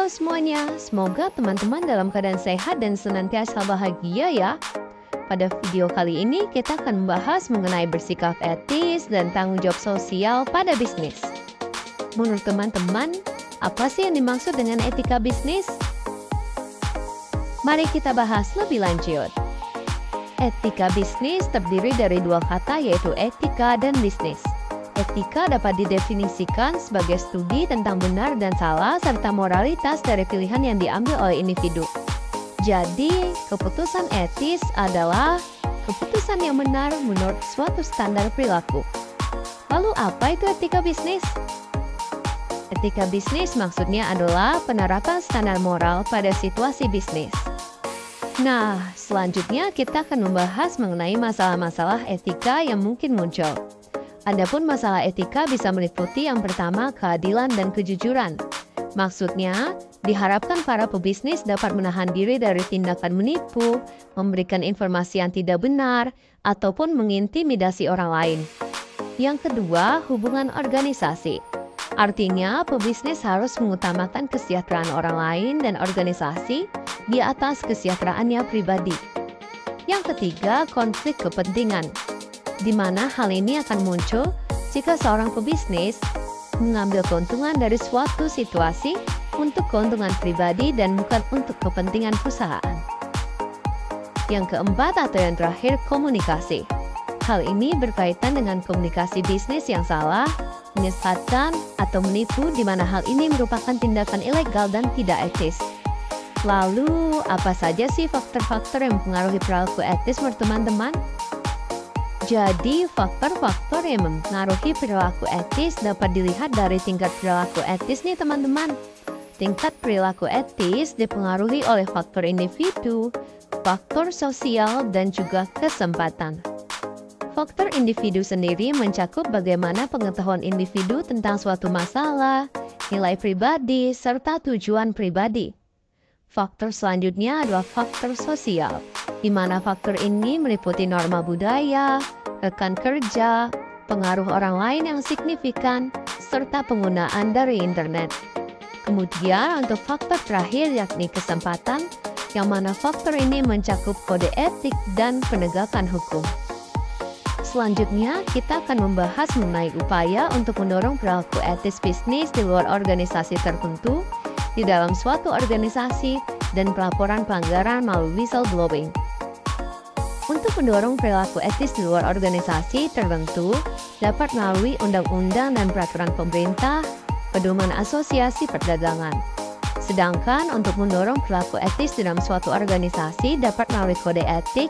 Halo semuanya, semoga teman-teman dalam keadaan sehat dan senantiasa bahagia ya. Pada video kali ini kita akan membahas mengenai bersikap etis dan tanggung jawab sosial pada bisnis. Menurut teman-teman, apa sih yang dimaksud dengan etika bisnis? Mari kita bahas lebih lanjut. Etika bisnis terdiri dari dua kata yaitu etika dan bisnis. Etika dapat didefinisikan sebagai studi tentang benar dan salah serta moralitas dari pilihan yang diambil oleh individu. Jadi, keputusan etis adalah keputusan yang benar menurut suatu standar perilaku. Lalu apa itu etika bisnis? Etika bisnis maksudnya adalah penerapan standar moral pada situasi bisnis. Nah, selanjutnya kita akan membahas mengenai masalah-masalah etika yang mungkin muncul. Adapun masalah etika bisa meliputi yang pertama keadilan dan kejujuran. Maksudnya, diharapkan para pebisnis dapat menahan diri dari tindakan menipu, memberikan informasi yang tidak benar, ataupun mengintimidasi orang lain. Yang kedua, hubungan organisasi. Artinya, pebisnis harus mengutamakan kesejahteraan orang lain dan organisasi di atas kesejahteraannya pribadi. Yang ketiga, konflik kepentingan, di mana hal ini akan muncul jika seorang pebisnis mengambil keuntungan dari suatu situasi untuk keuntungan pribadi dan bukan untuk kepentingan perusahaan. Yang keempat atau yang terakhir, komunikasi. Hal ini berkaitan dengan komunikasi bisnis yang salah, menyesatkan, atau menipu di mana hal ini merupakan tindakan ilegal dan tidak etis. Lalu, apa saja sih faktor-faktor yang mempengaruhi perilaku etis menurut teman-teman? Jadi, faktor-faktor yang mempengaruhi perilaku etis dapat dilihat dari tingkat perilaku etis nih teman-teman. Tingkat perilaku etis dipengaruhi oleh faktor individu, faktor sosial, dan juga kesempatan. Faktor individu sendiri mencakup bagaimana pengetahuan individu tentang suatu masalah, nilai pribadi, serta tujuan pribadi. Faktor selanjutnya adalah faktor sosial, di mana faktor ini meliputi norma budaya, rekan kerja, pengaruh orang lain yang signifikan, serta penggunaan dari internet. Kemudian untuk faktor terakhir yakni kesempatan, yang mana faktor ini mencakup kode etik dan penegakan hukum. Selanjutnya, kita akan membahas mengenai upaya untuk mendorong perilaku etis bisnis di luar organisasi tertentu, di dalam suatu organisasi, dan pelaporan pelanggaran melalui whistleblowing. Untuk mendorong perilaku etis di luar organisasi tertentu, dapat melalui undang-undang dan peraturan pemerintah, pedoman asosiasi perdagangan. Sedangkan untuk mendorong perilaku etis dalam suatu organisasi dapat melalui kode etik,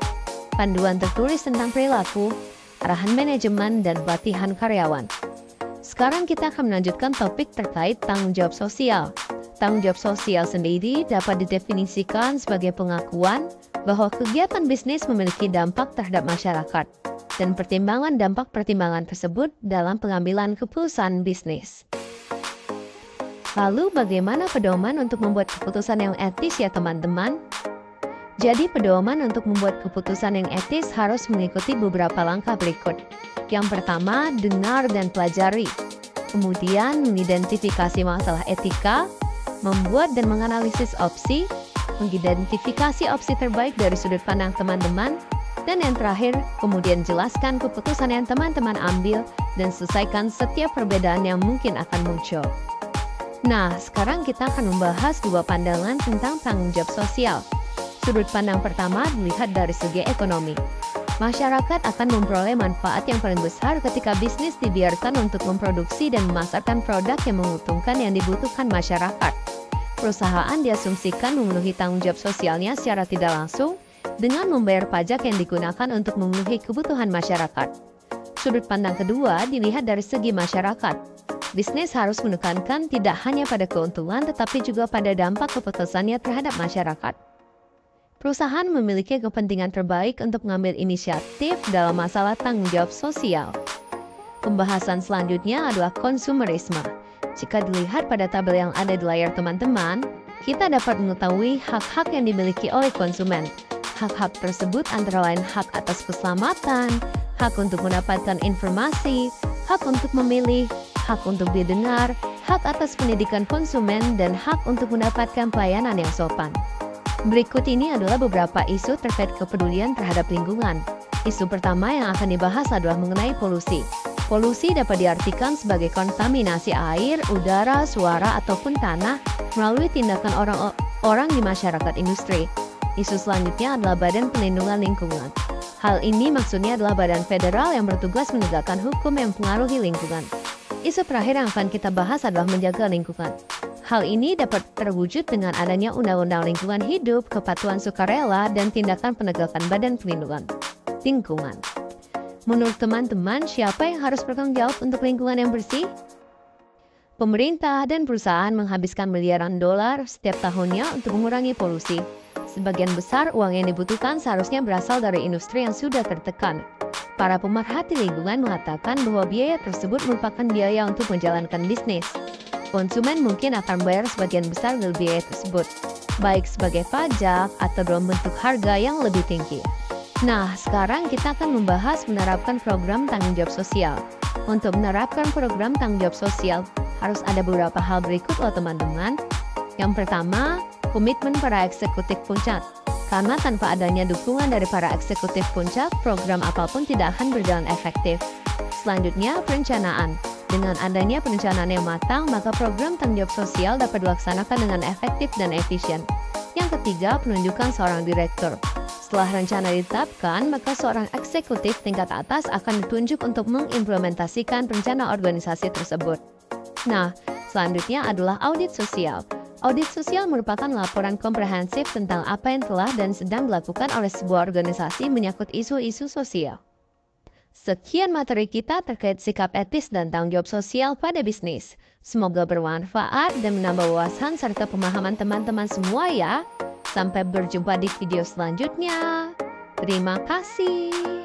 panduan tertulis tentang perilaku, arahan manajemen, dan pelatihan karyawan. Sekarang kita akan melanjutkan topik terkait tanggung jawab sosial. Tanggung jawab sosial sendiri dapat didefinisikan sebagai pengakuan bahwa kegiatan bisnis memiliki dampak terhadap masyarakat dan pertimbangan dampak pertimbangan tersebut dalam pengambilan keputusan bisnis. Lalu bagaimana pedoman untuk membuat keputusan yang etis ya teman-teman? Jadi pedoman untuk membuat keputusan yang etis harus mengikuti beberapa langkah berikut. Yang pertama, dengar dan pelajari. Kemudian mengidentifikasi masalah etika, membuat dan menganalisis opsi, mengidentifikasi opsi terbaik dari sudut pandang teman-teman, dan yang terakhir, kemudian jelaskan keputusan yang teman-teman ambil dan selesaikan setiap perbedaan yang mungkin akan muncul. Nah, sekarang kita akan membahas dua pandangan tentang tanggung jawab sosial. Sudut pandang pertama dilihat dari segi ekonomi. Masyarakat akan memperoleh manfaat yang paling besar ketika bisnis dibiarkan untuk memproduksi dan memasarkan produk yang menguntungkan yang dibutuhkan masyarakat. Perusahaan diasumsikan memenuhi tanggung jawab sosialnya secara tidak langsung dengan membayar pajak yang digunakan untuk memenuhi kebutuhan masyarakat. Sudut pandang kedua dilihat dari segi masyarakat. Bisnis harus menekankan tidak hanya pada keuntungan tetapi juga pada dampak keputusannya terhadap masyarakat. Perusahaan memiliki kepentingan terbaik untuk mengambil inisiatif dalam masalah tanggung jawab sosial. Pembahasan selanjutnya adalah konsumerisme. Jika dilihat pada tabel yang ada di layar teman-teman, kita dapat mengetahui hak-hak yang dimiliki oleh konsumen. Hak-hak tersebut antara lain hak atas keselamatan, hak untuk mendapatkan informasi, hak untuk memilih, hak untuk didengar, hak atas pendidikan konsumen, dan hak untuk mendapatkan pelayanan yang sopan. Berikut ini adalah beberapa isu terkait kepedulian terhadap lingkungan. Isu pertama yang akan dibahas adalah mengenai polusi. Polusi dapat diartikan sebagai kontaminasi air, udara, suara, ataupun tanah melalui tindakan orang di masyarakat industri. Isu selanjutnya adalah Badan Perlindungan Lingkungan. Hal ini maksudnya adalah badan federal yang bertugas menegakkan hukum yang mempengaruhi lingkungan. Isu terakhir yang akan kita bahas adalah menjaga lingkungan. Hal ini dapat terwujud dengan adanya Undang-Undang Lingkungan Hidup, kepatuhan sukarela, dan tindakan penegakan Badan Perlindungan Lingkungan. Menurut teman-teman, siapa yang harus bertanggung jawab untuk lingkungan yang bersih? Pemerintah dan perusahaan menghabiskan miliaran dolar setiap tahunnya untuk mengurangi polusi. Sebagian besar uang yang dibutuhkan seharusnya berasal dari industri yang sudah tertekan. Para pemerhati lingkungan mengatakan bahwa biaya tersebut merupakan biaya untuk menjalankan bisnis. Konsumen mungkin akan bayar sebagian besar dari biaya tersebut, baik sebagai pajak atau dalam bentuk harga yang lebih tinggi. Nah, sekarang kita akan membahas menerapkan program tanggung jawab sosial. Untuk menerapkan program tanggung jawab sosial, harus ada beberapa hal berikut loh teman-teman. Yang pertama, komitmen para eksekutif puncak. Karena tanpa adanya dukungan dari para eksekutif puncak, program apapun tidak akan berjalan efektif. Selanjutnya, perencanaan. Dengan adanya perencanaan yang matang, maka program tanggung jawab sosial dapat dilaksanakan dengan efektif dan efisien. Yang ketiga, penunjukan seorang direktur. Setelah rencana ditetapkan, maka seorang eksekutif tingkat atas akan ditunjuk untuk mengimplementasikan rencana organisasi tersebut. Nah, selanjutnya adalah audit sosial. Audit sosial merupakan laporan komprehensif tentang apa yang telah dan sedang dilakukan oleh sebuah organisasi menyangkut isu-isu sosial. Sekian materi kita terkait sikap etis dan tanggung jawab sosial pada bisnis. Semoga bermanfaat dan menambah wawasan serta pemahaman teman-teman semua ya. Sampai berjumpa di video selanjutnya. Terima kasih.